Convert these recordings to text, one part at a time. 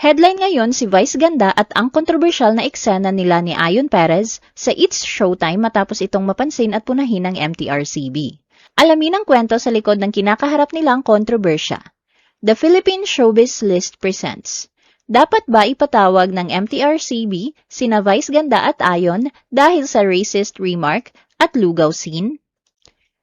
Headline ngayon si Vice Ganda at ang kontrobersyal na eksena nila ni Ayon Perez sa It's Showtime matapos itong mapansin at punahin ng MTRCB. Alamin ang kwento sa likod ng kinakaharap nilang kontrobersya. The Philippine Showbiz List presents. Dapat ba ipatawag ng MTRCB sina Vice Ganda at Ayon dahil sa racist remark at lugaw scene?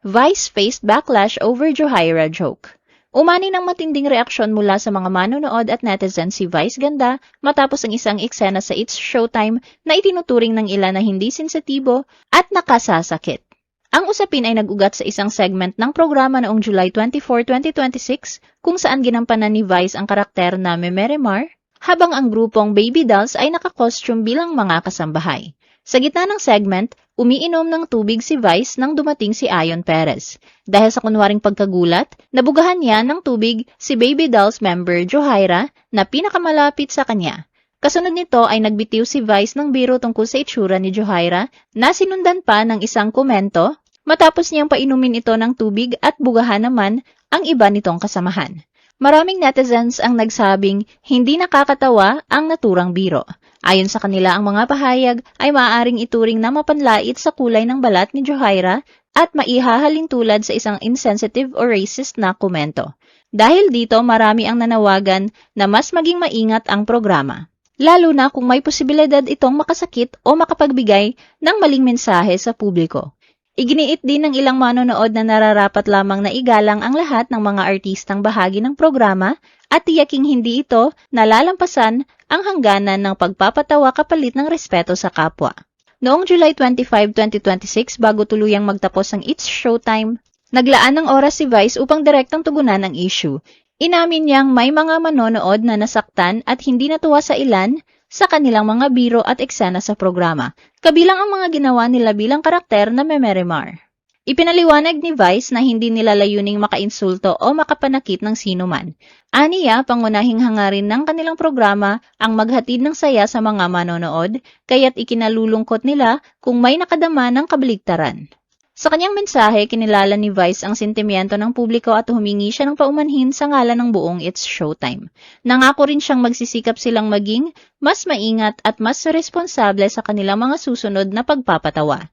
Vice faced backlash over Johaira joke. Umani ng matinding reaksyon mula sa mga manonood at netizen si Vice Ganda matapos ang isang eksena sa It's Showtime na itinuturing ng ilan na hindi sensitibo at nakasasakit. Ang usapin ay nag-ugat sa isang segment ng programa noong July 24, 2026 kung saan ginampanan ni Vice ang karakter na Memeremar habang ang grupong Baby Dolls ay nakakostume bilang mga kasambahay. Sa gitna ng segment, umiinom ng tubig si Vice nang dumating si Ayon Perez. Dahil sa kunwaring pagkagulat, nabugahan niya ng tubig si Baby Dolls member Johaira na pinakamalapit sa kanya. Kasunod nito ay nagbitiw si Vice ng biro tungkol sa itsura ni Johaira na sinundan pa ng isang komento matapos niyang painumin ito ng tubig at bugahan naman ang iba nitong kasamahan. Maraming netizens ang nagsabing hindi nakakatawa ang naturang biro. Ayon sa kanila, ang mga pahayag ay maaaring ituring na mapanlait sa kulay ng balat ni Johaira at maihahalin tulad sa isang insensitive o racist na komento. Dahil dito, marami ang nanawagan na mas maging maingat ang programa. Lalo na kung may posibilidad itong makasakit o makapagbigay ng maling mensahe sa publiko. Iginiit din ng ilang manonood na nararapat lamang na igalang ang lahat ng mga artistang bahagi ng programa at tiyaking hindi ito nalalampasan ang hangganan ng pagpapatawa kapalit ng respeto sa kapwa. Noong July 25, 2026, bago tuluyang magtapos ang It's Showtime, naglaan ng oras si Vice upang direktang tugunan ang issue. Inamin niyang may mga manonood na nasaktan at hindi natuwa sa ilan sa kanilang mga biro at eksena sa programa, kabilang ang mga ginawa nila bilang karakter na Memeremar. Ipinaliwanag ni Vice na hindi nila layuning makainsulto o makapanakit ng sinuman. Aniya, pangunahing hangarin ng kanilang programa ang maghatid ng saya sa mga manonood, kaya't ikinalulungkot nila kung may nakadama ng kabaligtaran. Sa kanyang mensahe, kinilala ni Vice ang sentimiento ng publiko at humingi siya ng paumanhin sa ngalan ng buong It's Showtime. Nangako rin siyang magsisikap silang maging mas maingat at mas responsable sa kanilang mga susunod na pagpapatawa.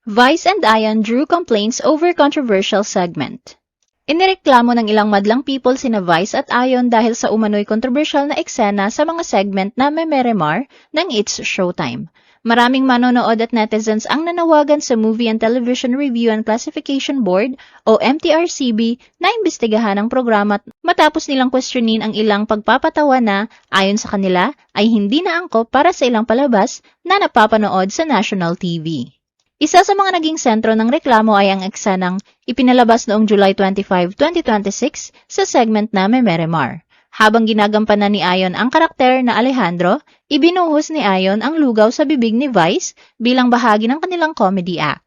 Vice and Ayon drew complaints over controversial segment. Inireklamo ng ilang madlang people sina Vice at Ayon dahil sa umano'y kontrobersyal na eksena sa mga segment na Memeremar ng It's Showtime. Maraming manonood at netizens ang nanawagan sa Movie and Television Review and Classification Board o MTRCB na imbestigahan ang programa matapos nilang questionin ang ilang pagpapatawa na, ayon sa kanila, ay hindi na angkop para sa ilang palabas na napapanood sa national TV. Isa sa mga naging sentro ng reklamo ay ang eksenang ipinalabas noong July 25, 2026 sa segment na Memeremar. Habang ginagampanan ni Ayon ang karakter na Alejandro, ibinuhos ni Ayon ang lugaw sa bibig ni Vice bilang bahagi ng kanilang comedy act.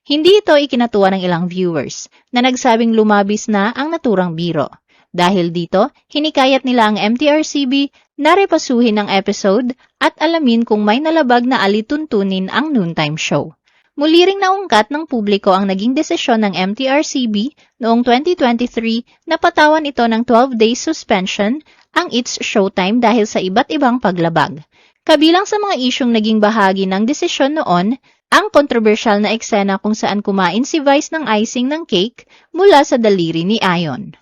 Hindi ito ikinatuwa ng ilang viewers na nagsabing lumabis na ang naturang biro. Dahil dito, hinikayat nila ang MTRCB na repasuhin ang episode at alamin kung may nalabag na alituntunin ang noontime show. Muli ring naungkat ng publiko ang naging desisyon ng MTRCB noong 2023 na patawan ito ng 12 days suspension ang It's Showtime dahil sa iba't ibang paglabag. Kabilang sa mga isyong naging bahagi ng desisyon noon, ang kontrobersyal na eksena kung saan kumain si Vice ng icing ng cake mula sa daliri ni Ayon.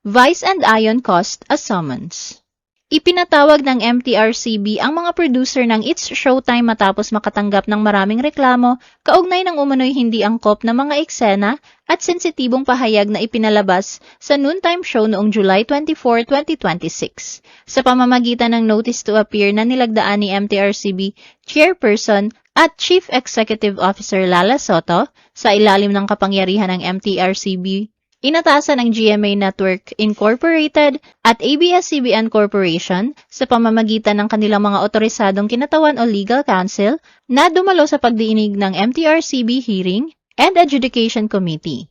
Vice and Ayon caused a summons. Ipinatawag ng MTRCB ang mga producer ng It's Showtime matapos makatanggap ng maraming reklamo kaugnay ng umano'y hindi angkop na mga eksena at sensitibong pahayag na ipinalabas sa noontime show noong July 24, 2026. Sa pamamagitan ng notice to appear na nilagdaan ni MTRCB Chairperson at Chief Executive Officer Lala Soto sa ilalim ng kapangyarihan ng MTRCB, inatasan ang GMA Network Incorporated at ABS-CBN Corporation sa pamamagitan ng kanilang mga otorisadong kinatawan o legal counsel na dumalo sa pagdiinig ng MTRCB Hearing and Adjudication Committee.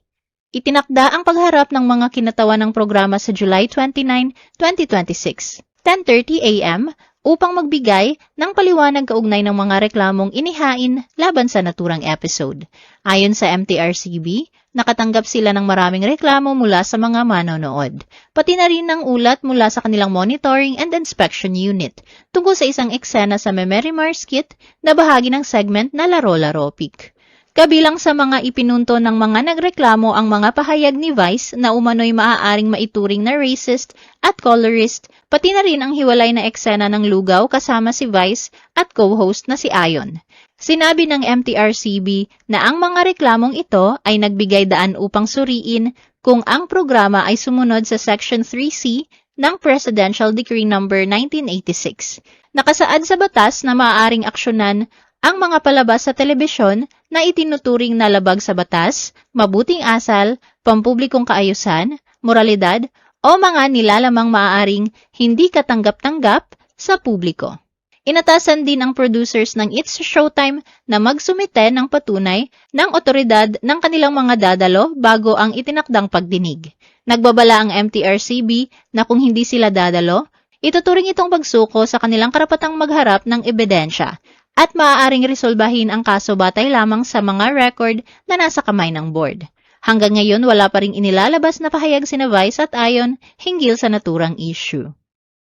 Itinakda ang pagharap ng mga kinatawan ng programa sa July 29, 2026, 10:30 a.m. upang magbigay ng paliwanag kaugnay ng mga reklamong inihain laban sa naturang episode. Ayon sa MTRCB, nakatanggap sila ng maraming reklamo mula sa mga manonood, pati na rin ng ulat mula sa kanilang monitoring and inspection unit tungkol sa isang eksena sa Memory Mars Kit na bahagi ng segment na Laro-Laro Pic. Kabilang sa mga ipinunto ng mga nagreklamo ang mga pahayag ni Vice na umano'y maaaring maituring na racist at colorist, pati na rin ang hiwalay na eksena ng lugaw kasama si Vice at co-host na si Ayon. Sinabi ng MTRCB na ang mga reklamong ito ay nagbigay daan upang suriin kung ang programa ay sumunod sa Section 3C ng Presidential Decree No. 1986. Nakasaad sa batas na maaaring aksyonan ang mga palabas sa telebisyon na itinuturing na labag sa batas, mabuting asal, pampublikong kaayusan, moralidad, o mga nilalamang maaaring hindi katanggap-tanggap sa publiko. Inatasan din ang producers ng It's Showtime na magsumite ng patunay ng otoridad ng kanilang mga dadalo bago ang itinakdang pagdinig. Nagbabala ang MTRCB na kung hindi sila dadalo, ituturing itong pagsuko sa kanilang karapatang magharap ng ebidensya at maaaring resolbahin ang kaso batay lamang sa mga record na nasa kamay ng board. Hanggang ngayon, wala pa ring inilalabas na pahayag sina Vice at Ayon hinggil sa naturang issue.